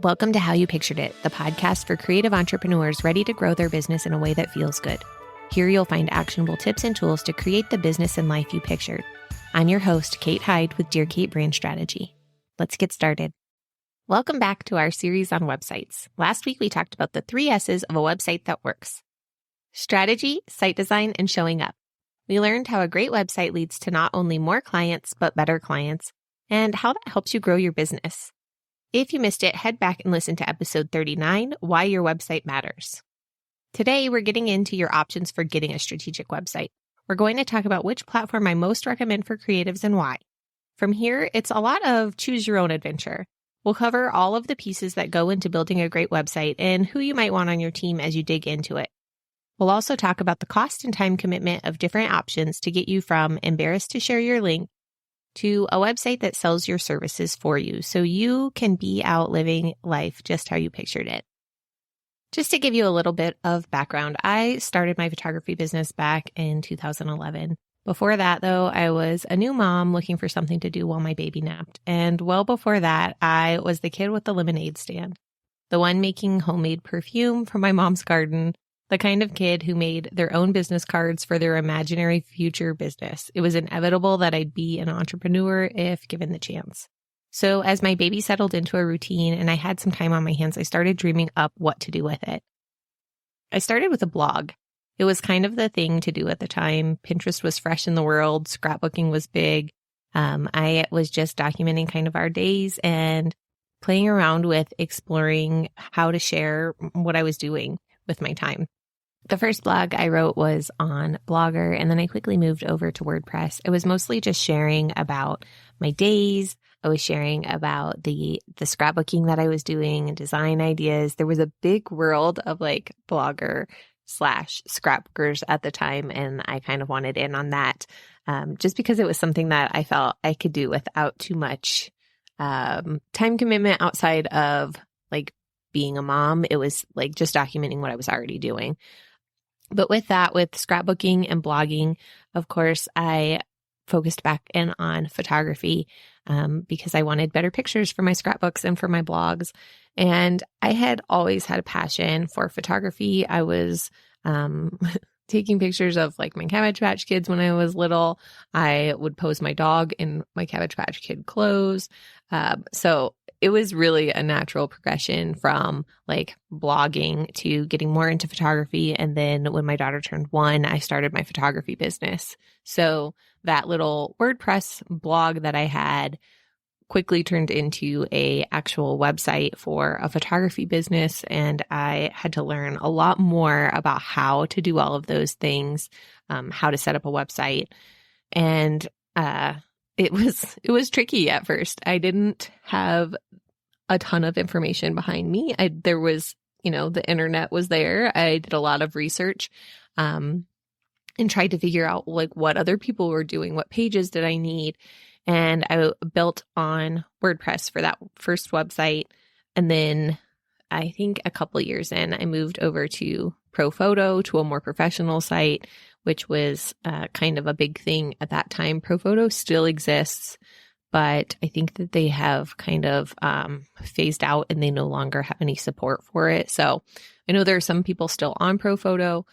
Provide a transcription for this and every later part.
Welcome to How You Pictured It, the podcast for creative entrepreneurs ready to grow their business in a way that feels good. Here you'll find actionable tips and tools to create the business and life you pictured. I'm your host, Kate Hyde with Dear Kate Brand Strategy. Let's get started. Welcome back to our series on websites. Last week we talked about the 3 S's of a website that works: strategy, site design, and showing up. We learned how a great website leads to not only more clients, but better clients, and how that helps you grow your business. If you missed it, head back and listen to episode 39, Why Your Website Matters. Today, we're getting into your options for getting a strategic website. We're going to talk about which platform I most recommend for creatives and why. From here, it's a lot of choose your own adventure. We'll cover all of the pieces that go into building a great website and who you might want on your team as you dig into it. We'll also talk about the cost and time commitment of different options to get you from embarrassed to share your link to a website that sells your services for you so you can be out living life just how you pictured it. Just to give you a little bit of background, I started my photography business back in 2011. Before that, though, I was a new mom looking for something to do while my baby napped. And well before that, I was the kid with the lemonade stand, the one making homemade perfume from my mom's garden, the kind of kid who made their own business cards for their imaginary future business. It was inevitable that I'd be an entrepreneur if given the chance. So as my baby settled into a routine and I had some time on my hands, I started dreaming up what to do with it. I started with a blog. It was kind of the thing to do at the time. Pinterest was fresh in the world. Scrapbooking was big. I was just documenting kind of our days and playing around with exploring how to share what I was doing with my time. The first blog I wrote was on Blogger, and then I quickly moved over to WordPress. It was mostly just sharing about my days. I was sharing about the scrapbooking that I was doing and design ideas. There was a big world of like Blogger / scrapbookers at the time, and I kind of wanted in on that just because it was something that I felt I could do without too much time commitment outside of like being a mom. It was like just documenting what I was already doing. But with that, with scrapbooking and blogging, of course, I focused back in on photography because I wanted better pictures for my scrapbooks and for my blogs. And I had always had a passion for photography. I was taking pictures of like my Cabbage Patch Kids when I was little. I would pose my dog in my Cabbage Patch Kid clothes. So it was really a natural progression from like blogging to getting more into photography. And then when my daughter turned 1, I started my photography business. So that little WordPress blog that I had quickly turned into a actual website for a photography business. And I had to learn a lot more about how to do all of those things, how to set up a website. And it was tricky at first. I didn't have a ton of information behind me. There was, the internet was there. I did a lot of research and tried to figure out like what other people were doing, what pages did I need. And I built on WordPress for that first website. And then I think a couple of years in, I moved over to ProPhoto, to a more professional site, which was kind of a big thing at that time. ProPhoto still exists, but I think that they have kind of phased out and they no longer have any support for it. So I know there are some people still on ProPhoto.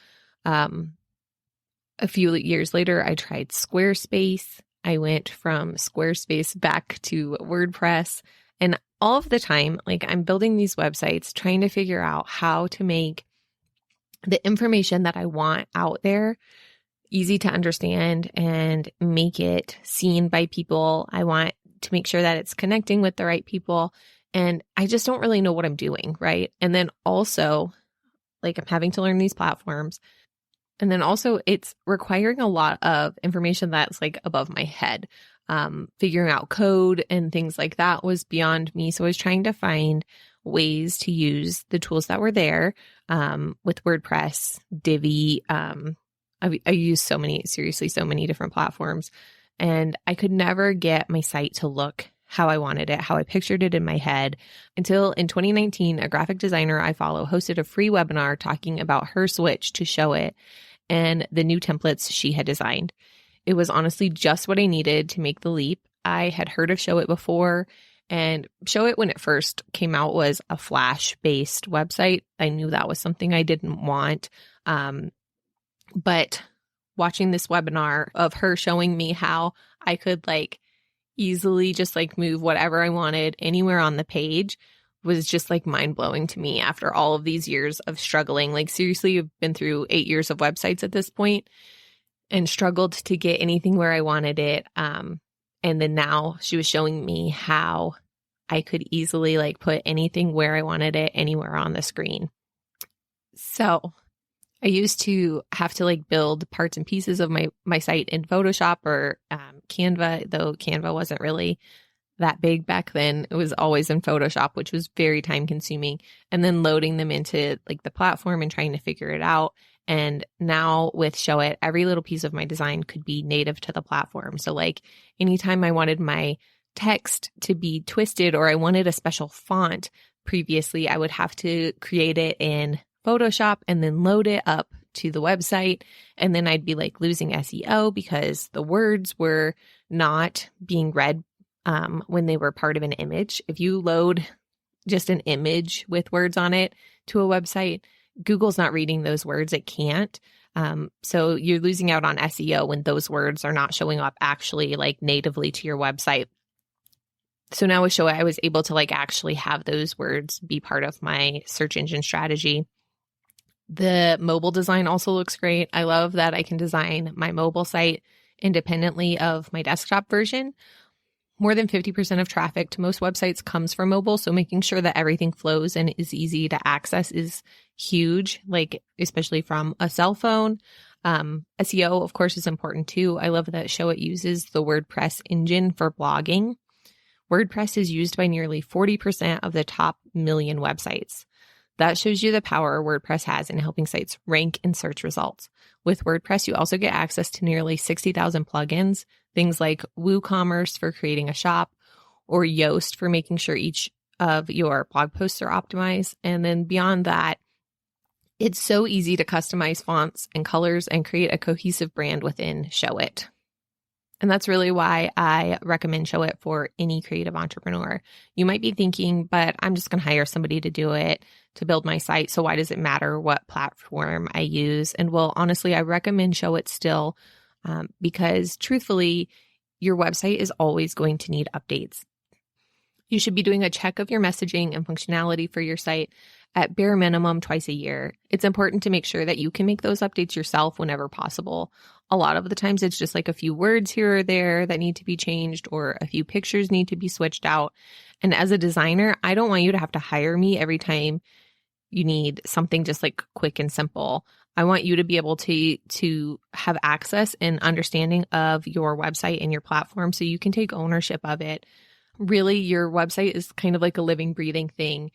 A few years later, I tried Squarespace. I went from Squarespace back to WordPress, and all of the time, like I'm building these websites, trying to figure out how to make the information that I want out there easy to understand and make it seen by people. I want to make sure that it's connecting with the right people, and I just don't really know what I'm doing, right? And then also, like I'm having to learn these platforms. And then also it's requiring a lot of information that's like above my head. Figuring out code and things like that was beyond me. So I was trying to find ways to use the tools that were there with WordPress, Divi. I use so many different platforms. And I could never get my site to look how I wanted it, how I pictured it in my head, until in 2019, a graphic designer I follow hosted a free webinar talking about her switch to Showit and the new templates she had designed. It was honestly just what I needed to make the leap. I had heard of Showit before, And Showit, when it first came out, was a Flash-based website. I knew that was something I didn't want. But watching this webinar of her showing me how I could like easily just like move whatever I wanted anywhere on the page was just like mind blowing to me after all of these years of struggling. Like seriously, I've been through 8 years of websites at this point and struggled to get anything where I wanted it. And then now she was showing me how I could easily like put anything where I wanted it anywhere on the screen. So I used to have to like build parts and pieces of my site in Photoshop or Canva, though Canva wasn't really that big back then. It was always in Photoshop, which was very time consuming, and then loading them into like the platform and trying to figure it out. And now with Showit, every little piece of my design could be native to the platform. So like anytime I wanted my text to be twisted or I wanted a special font previously, I would have to create it in Photoshop and then load it up to the website. And then I'd be like losing SEO because the words were not being read when they were part of an image. If you load just an image with words on it to a website, Google's not reading those words. It can't. So you're losing out on SEO when those words are not showing up actually like natively to your website. So now with Showit, I was able to like actually have those words be part of my search engine strategy. The mobile design also looks great. I love that I can design my mobile site independently of my desktop version. More than 50% of traffic to most websites comes from mobile, so making sure that everything flows and is easy to access is huge, like especially from a cell phone. SEO, of course, is important too. I love that Showit uses the WordPress engine for blogging. WordPress is used by nearly 40% of the top million websites. That shows you the power WordPress has in helping sites rank in search results. With WordPress, you also get access to nearly 60,000 plugins, things like WooCommerce for creating a shop, or Yoast for making sure each of your blog posts are optimized. And then beyond that, it's so easy to customize fonts and colors and create a cohesive brand within Showit. And that's really why I recommend Showit for any creative entrepreneur. You might be thinking, but I'm just going to hire somebody to do it, to build my site. So why does it matter what platform I use? And well, honestly, I recommend Showit still because truthfully, your website is always going to need updates. You should be doing a check of your messaging and functionality for your site at bare minimum twice a year. It's important to make sure that you can make those updates yourself whenever possible. A lot of the times it's just like a few words here or there that need to be changed or a few pictures need to be switched out. And as a designer, I don't want you to have to hire me every time you need something just like quick and simple. I want you to be able to have access and understanding of your website and your platform so you can take ownership of it. Really, your website is kind of like a living, breathing thing,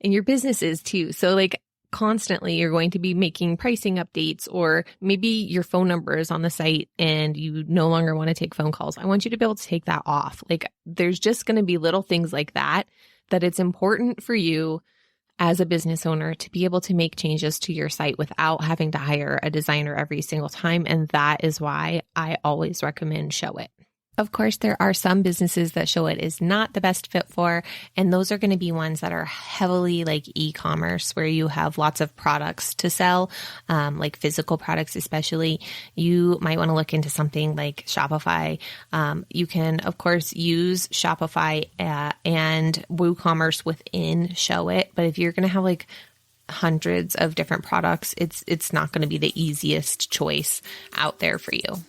and your business is too. So like constantly you're going to be making pricing updates, or maybe your phone number is on the site and you no longer want to take phone calls. I want you to be able to take that off. Like there's just going to be little things like that it's important for you as a business owner to be able to make changes to your site without having to hire a designer every single time. And that is why I always recommend Showit. Of course, there are some businesses that Showit is not the best fit for, and those are going to be ones that are heavily like e-commerce, where you have lots of products to sell, like physical products especially. You might want to look into something like Shopify. You can, of course, use Shopify and WooCommerce within Showit, but if you're going to have like hundreds of different products, it's not going to be the easiest choice out there for you.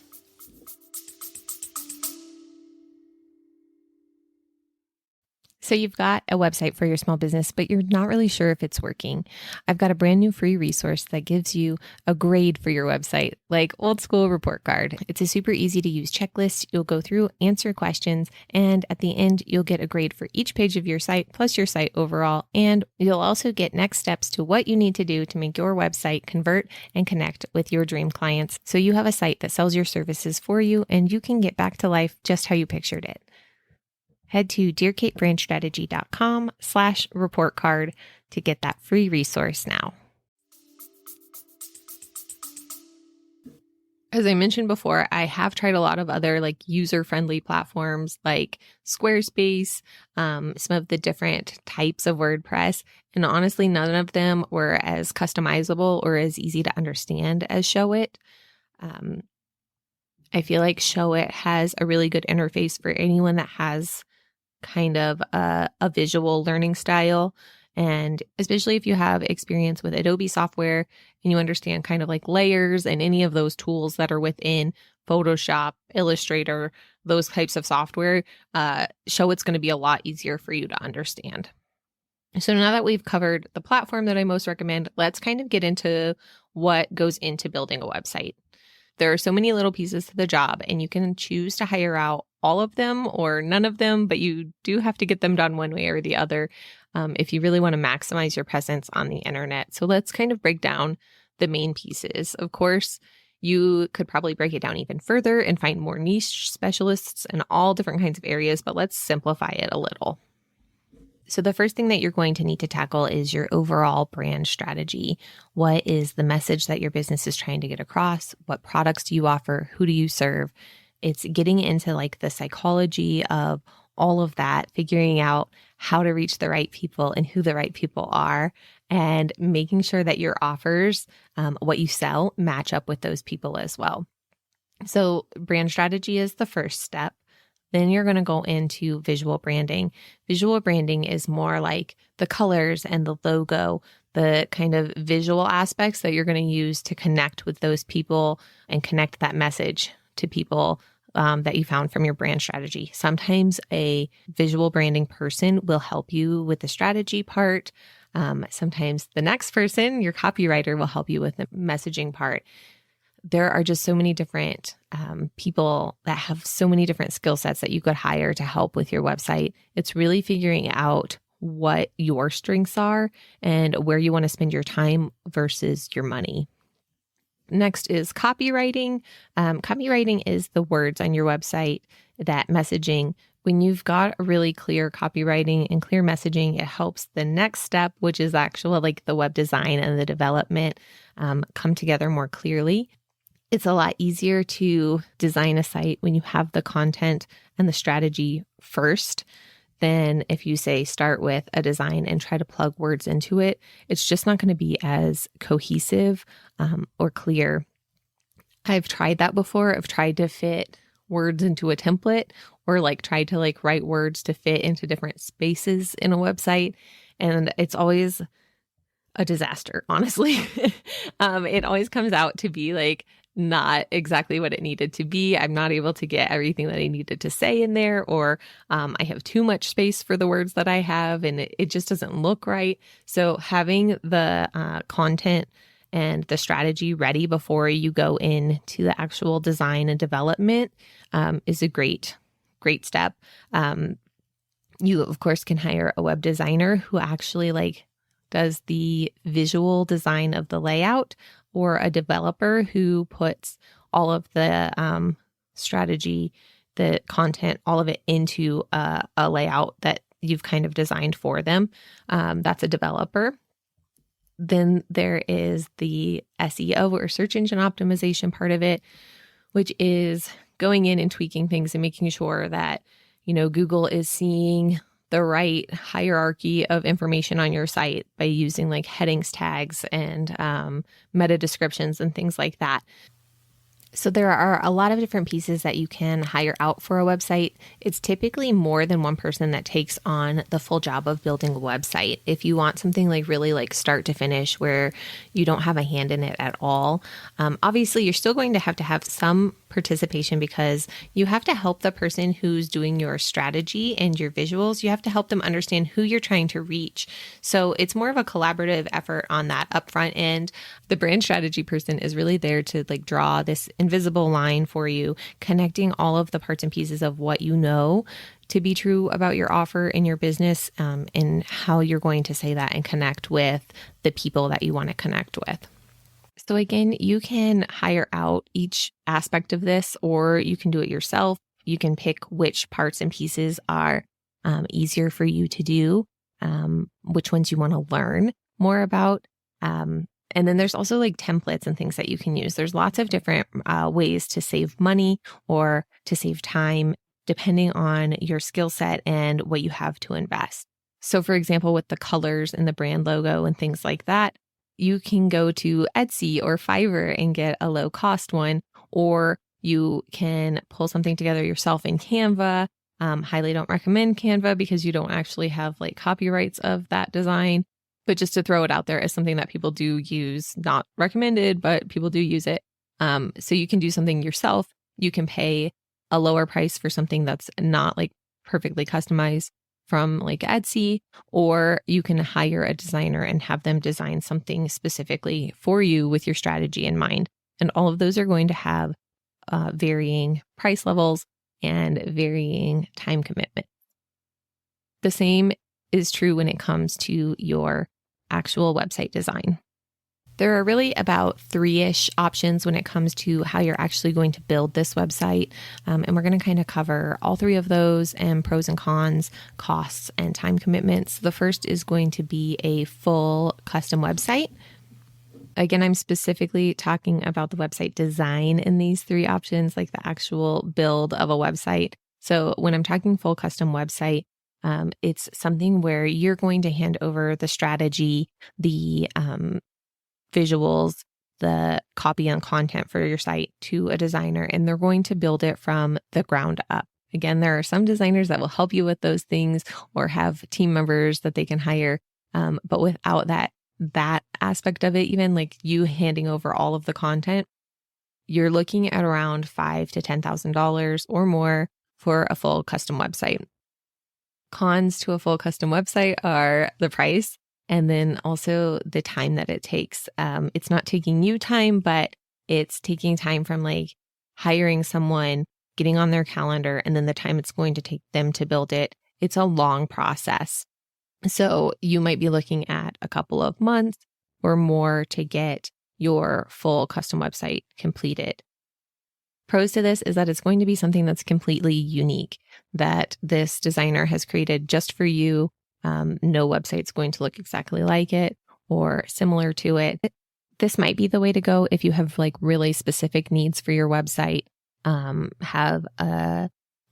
So you've got a website for your small business, but you're not really sure if it's working. I've got a brand new free resource that gives you a grade for your website, like old school report card. It's a super easy to use checklist. You'll go through, answer questions, and at the end, you'll get a grade for each page of your site, plus your site overall. And you'll also get next steps to what you need to do to make your website convert and connect with your dream clients. So you have a site that sells your services for you, and you can get back to life just how you pictured it. Head to dearkatebrandstrategy.com/report card to get that free resource now. As I mentioned before, I have tried a lot of other like user-friendly platforms like Squarespace, some of the different types of WordPress, and honestly, none of them were as customizable or as easy to understand as Showit. Um, I feel like Showit has a really good interface for anyone that has kind of a visual learning style. And especially if you have experience with Adobe software and you understand kind of like layers and any of those tools that are within Photoshop, Illustrator, those types of software, Showit's going to be a lot easier for you to understand. So now that we've covered the platform that I most recommend, let's kind of get into what goes into building a website. There are so many little pieces to the job, and you can choose to hire out all of them or none of them, but you do have to get them done one way or the other if you really want to maximize your presence on the internet. So let's kind of break down the main pieces. Of course, you could probably break it down even further and find more niche specialists in all different kinds of areas, but let's simplify it a little. So the first thing that you're going to need to tackle is your overall brand strategy. What is the message that your business is trying to get across? What products do you offer? Who do you serve? It's getting into like the psychology of all of that, figuring out how to reach the right people and who the right people are, and making sure that your offers, what you sell, match up with those people as well. So brand strategy is the first step. Then you're going to go into visual branding. Visual branding is more like the colors and the logo, the kind of visual aspects that you're going to use to connect with those people and connect that message to people that you found from your brand strategy. Sometimes a visual branding person will help you with the strategy part. Sometimes the next person, your copywriter, will help you with the messaging part. There are just so many different people that have so many different skill sets that you could hire to help with your website. It's really figuring out what your strengths are and where you want to spend your time versus your money. Next is copywriting. Copywriting is the words on your website, that messaging. When you've got a really clear copywriting and clear messaging, it helps the next step, which is actual like the web design and the development, come together more clearly. It's a lot easier to design a site when you have the content and the strategy first than if you say start with a design and try to plug words into it. It's just not going to be as cohesive or clear. I've tried that before. I've tried to fit words into a template or like tried to like write words to fit into different spaces in a website. And it's always a disaster, honestly. It always comes out to be like not exactly what it needed to be. I'm not able to get everything that I needed to say in there, or I have too much space for the words that I have, and it just doesn't look right. So having the content and the strategy ready before you go into the actual design and development is a great step. You, of course, can hire a web designer who actually like does the visual design of the layout, or a developer who puts all of the strategy, the content, all of it into a layout that you've kind of designed for them. That's a developer. Then there is the SEO or search engine optimization part of it, which is going in and tweaking things and making sure that, Google is seeing the right hierarchy of information on your site by using like headings, tags, and meta descriptions and things like that. So there are a lot of different pieces that you can hire out for a website. It's typically more than one person that takes on the full job of building a website. If you want something like really like start to finish where you don't have a hand in it at all, obviously you're still going to have some participation because you have to help the person who's doing your strategy and your visuals. You have to help them understand who you're trying to reach. So it's more of a collaborative effort on that upfront end. The brand strategy person is really there to like draw this invisible line for you, connecting all of the parts and pieces of what you know to be true about your offer and your business, and how you're going to say that and connect with the people that you want to connect with. So again, you can hire out each aspect of this, or you can do it yourself. You can pick which parts and pieces are easier for you to do, which ones you want to learn more about. And And then there's also like templates and things that you can use. There's lots of different ways to save money or to save time, depending on your skill set and what you have to invest. So for example, with the colors and the brand logo and things like that, you can go to Etsy or Fiverr and get a low cost one, or you can pull something together yourself in Canva. Highly don't recommend Canva because you don't actually have like copyrights of that design, but just to throw it out there as something that people do use, not recommended, but people do use it. So you can do something yourself. You can pay a lower price for something that's not like perfectly customized from like Etsy, or you can hire a designer and have them design something specifically for you with your strategy in mind. And all of those are going to have varying price levels and varying time commitment. The same is true when it comes to your actual website design. There are really about 3-ish options when it comes to how you're actually going to build this website. And we're going to kind of cover all 3 of those and pros and cons, costs, and time commitments. The first is going to be a full custom website. Again, I'm specifically talking about the website design in these 3 options, like the actual build of a website. So when I'm talking full custom website, it's something where you're going to hand over the strategy, the visuals, the copy and content for your site to a designer, and they're going to build it from the ground up. Again, there are some designers that will help you with those things or have team members that they can hire. But without that aspect of it, even like you handing over all of the content, you're looking at around $5,000 to $10,000 or more for a full custom website. Cons to a full custom website are the price, and then also the time that it takes. It's not taking you time, but it's taking time from like hiring someone, getting on their calendar, and then the time it's going to take them to build it. It's a long process. So you might be looking at a couple of months or more to get your full custom website completed. Pros to this is that it's going to be something that's completely unique, that this designer has created just for you. No website's going to look exactly like it or similar to it. This might be the way to go if you have like really specific needs for your website, have a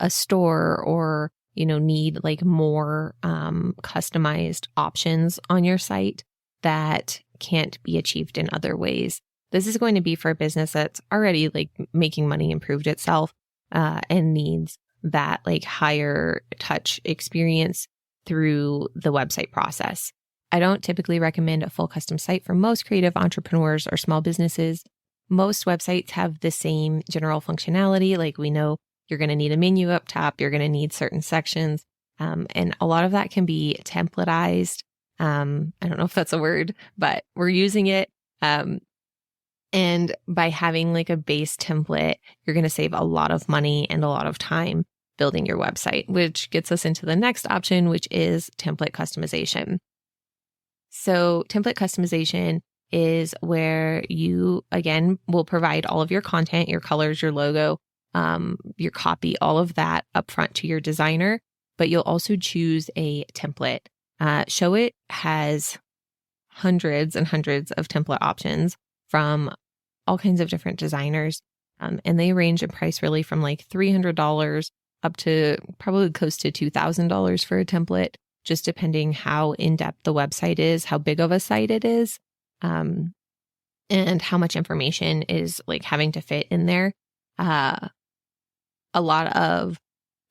store, or need like more customized options on your site that can't be achieved in other ways. This is going to be for a business that's already like making money and proved itself, and needs that like higher touch experience through the website process. I don't typically recommend a full custom site for most creative entrepreneurs or small businesses. Most websites have the same general functionality. Like we know you're going to need a menu up top, you're going to need certain sections, and a lot of that can be templatized. I don't know if that's a word, but we're using it. And by having like a base template, you're going to save a lot of money and a lot of time building your website, which gets us into the next option, which is template customization. So template customization is where you, again, will provide all of your content, your colors, your logo, your copy, all of that upfront to your designer, but you'll also choose a template. Showit has hundreds and hundreds of template options from all kinds of different designers. And they range in price really from like $300 up to probably close to $2,000 for a template, just depending how in-depth the website is, how big of a site it is, and how much information is like having to fit in there. A lot of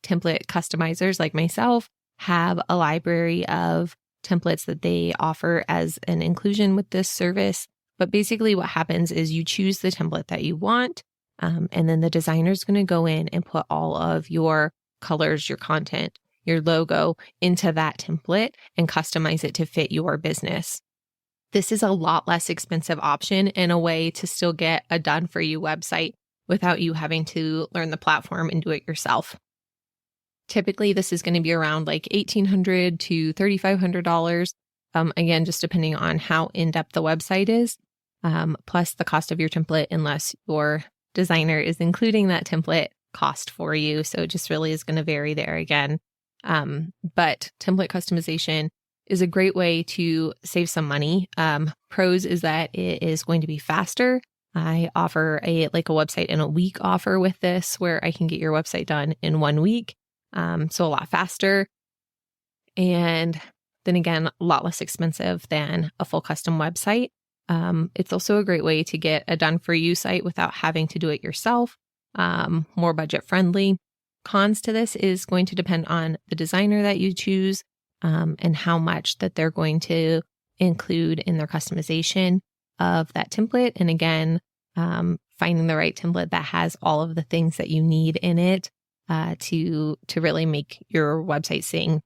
template customizers like myself have a library of templates that they offer as an inclusion with this service. But basically what happens is you choose the template that you want, and then the designer is going to go in and put all of your colors, your content, your logo into that template and customize it to fit your business. This is a lot less expensive option and a way to still get a done for you website without you having to learn the platform and do it yourself. Typically, this is going to be around like $1,800 to $3,500. Again, just depending on how in-depth the website is, plus the cost of your template, unless your designer is including that template cost for you. So it just really is going to vary there again. But template customization is a great way to save some money. Pros is that it is going to be faster. I offer a website in a week offer with this, where I can get your website done in 1 week. So a lot faster. And then again, a lot less expensive than a full custom website. It's also a great way to get a done for you site without having to do it yourself. More budget friendly. Cons to this is going to depend on the designer that you choose, and how much that they're going to include in their customization of that template. And again, finding the right template that has all of the things that you need in it to really make your website sing.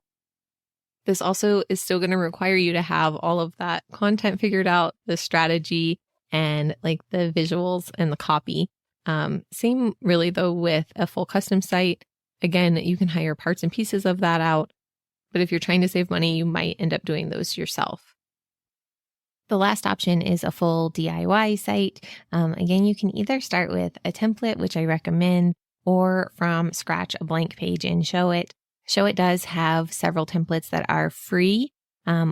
This also is still going to require you to have all of that content figured out, the strategy, and the visuals and the copy. Same really though with a full custom site. Again, you can hire parts and pieces of that out, but if you're trying to save money, you might end up doing those yourself. The last option is a full DIY site. Again, you can either start with a template, which I recommend, or from scratch a blank page in Showit. Showit does have several templates that are free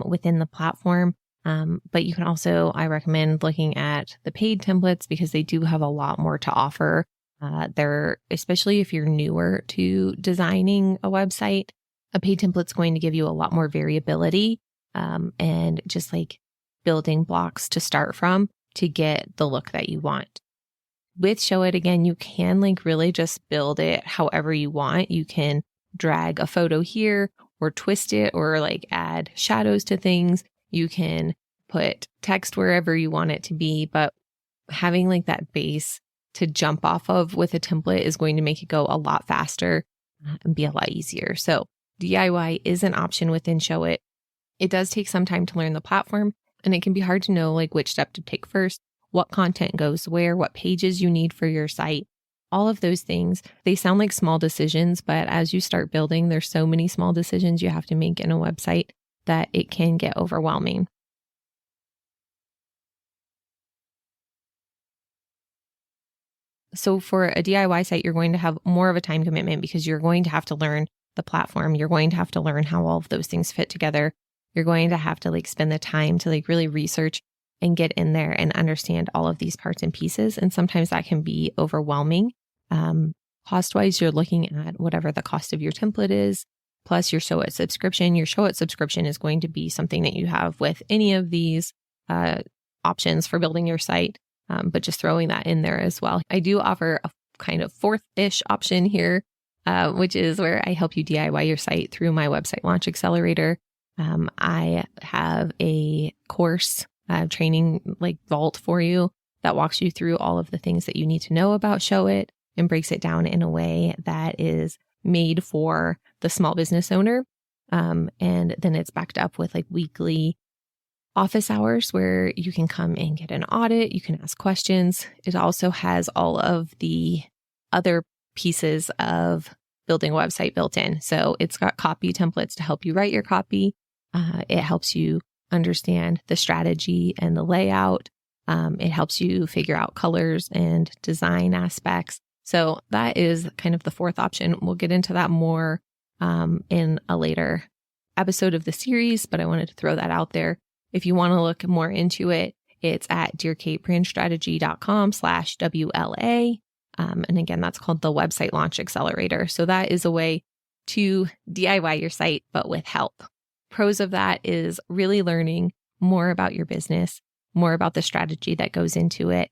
within the platform, but you can also, I recommend looking at the paid templates because they do have a lot more to offer. Especially if you're newer to designing a website, a paid template's going to give you a lot more variability and just building blocks to start from to get the look that you want. With Showit, again, you can really just build it however you want. You can drag a photo here or twist it or add shadows to things. You can put text wherever you want it to be, but having that base to jump off of with a template is going to make it go a lot faster and be a lot easier. So DIY is an option within Showit. It does take some time to learn the platform, and it can be hard to know which step to take first, what content goes where, what pages you need for your site. All of those things, they sound like small decisions, but as you start building, there's so many small decisions you have to make in a website that it can get overwhelming. So for a DIY site, you're going to have more of a time commitment because you're going to have to learn the platform. You're going to have to learn how all of those things fit together. You're going to have to spend the time to really research and get in there and understand all of these parts and pieces. And sometimes that can be overwhelming. Cost-wise, you're looking at whatever the cost of your template is, plus your Showit subscription. Your Showit subscription is going to be something that you have with any of these options for building your site, but just throwing that in there as well. I do offer a kind of fourth-ish option here, which is where I help you DIY your site through my website launch accelerator. I have a course training vault for you that walks you through all of the things that you need to know about Showit and breaks it down in a way that is made for the small business owner. And then it's backed up with weekly office hours where you can come and get an audit. You can ask questions. It also has all of the other pieces of building a website built in. So it's got copy templates to help you write your copy. It helps you understand the strategy and the layout. It helps you figure out colors and design aspects. So that is kind of the fourth option. We'll get into that more in a later episode of the series, but I wanted to throw that out there. If you want to look more into it, it's at dearkatebrandstrategy.com/WLA. And again, that's called the Website Launch Accelerator. So that is a way to DIY your site, but with help. Pros of that is really learning more about your business, more about the strategy that goes into it,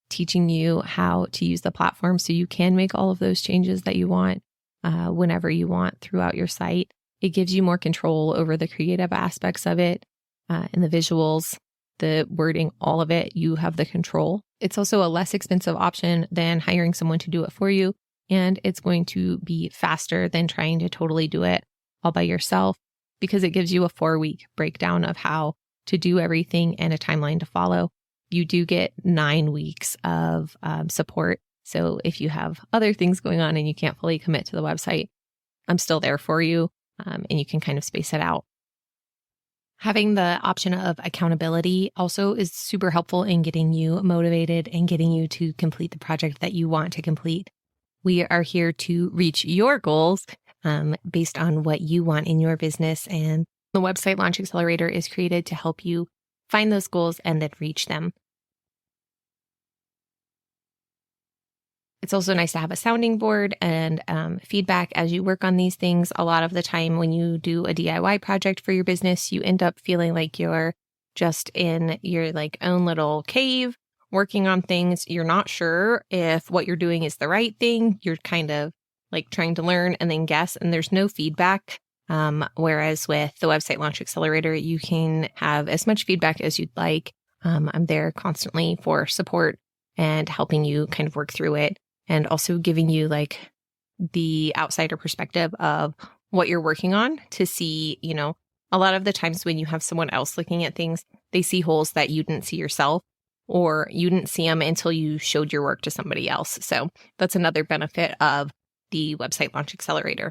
teaching you how to use the platform so you can make all of those changes that you want whenever you want throughout your site. It gives you more control over the creative aspects of it and the visuals, the wording, all of it. You have the control. It's also a less expensive option than hiring someone to do it for you. And it's going to be faster than trying to totally do it all by yourself because it gives you a 4-week breakdown of how to do everything and a timeline to follow. You do get 9 weeks of support. So if you have other things going on and you can't fully commit to the website, I'm still there for you and you can kind of space it out. Having the option of accountability also is super helpful in getting you motivated and getting you to complete the project that you want to complete. We are here to reach your goals based on what you want in your business and The Website Launch Accelerator is created to help you find those goals and then reach them. It's also nice to have a sounding board and feedback as you work on these things. A lot of the time when you do a DIY project for your business, you end up feeling like you're just in your own little cave working on things. You're not sure if what you're doing is the right thing. You're kind of trying to learn and then guess, and there's no feedback. Whereas with the Website Launch Accelerator, you can have as much feedback as you'd like. I'm there constantly for support and helping you kind of work through it, and also giving you the outsider perspective of what you're working on to see, a lot of the times when you have someone else looking at things, they see holes that you didn't see yourself, or you didn't see them until you showed your work to somebody else. So that's another benefit of the Website Launch Accelerator.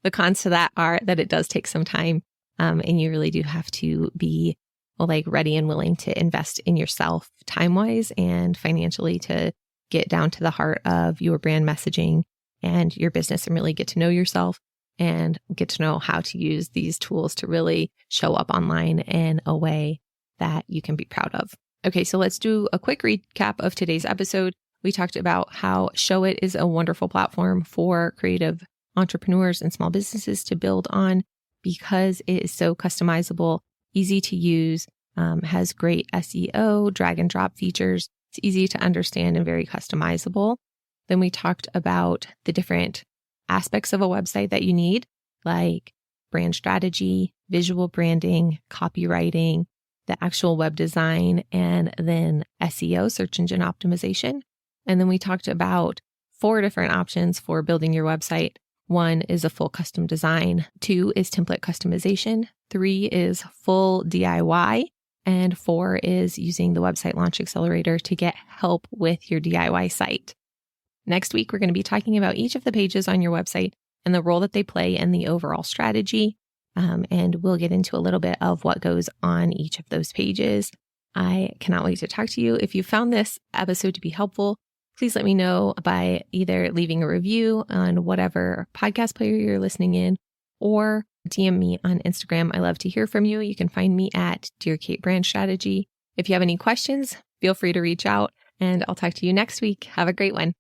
The cons to that are that it does take some time, and you really do have to be ready and willing to invest in yourself time-wise and financially to get down to the heart of your brand messaging and your business and really get to know yourself and get to know how to use these tools to really show up online in a way that you can be proud of. Okay, so let's do a quick recap of today's episode. We talked about how Showit is a wonderful platform for creative entrepreneurs and small businesses to build on because it is so customizable, easy to use, has great SEO, drag and drop features. It's easy to understand and very customizable. Then we talked about the different aspects of a website that you need, like brand strategy, visual branding, copywriting, the actual web design, and then SEO, search engine optimization. And then we talked about 4 different options for building your website. 1 is a full custom design. 2 is template customization. 3 is full DIY. And 4 is using the Website Launch Accelerator to get help with your DIY site. Next week, we're going to be talking about each of the pages on your website and the role that they play in the overall strategy. And we'll get into a little bit of what goes on each of those pages. I cannot wait to talk to you. If you found this episode to be helpful, please let me know by either leaving a review on whatever podcast player you're listening in, or DM me on Instagram. I love to hear from you. You can find me at Dear Kate Brand Strategy. If you have any questions, feel free to reach out, and I'll talk to you next week. Have a great one.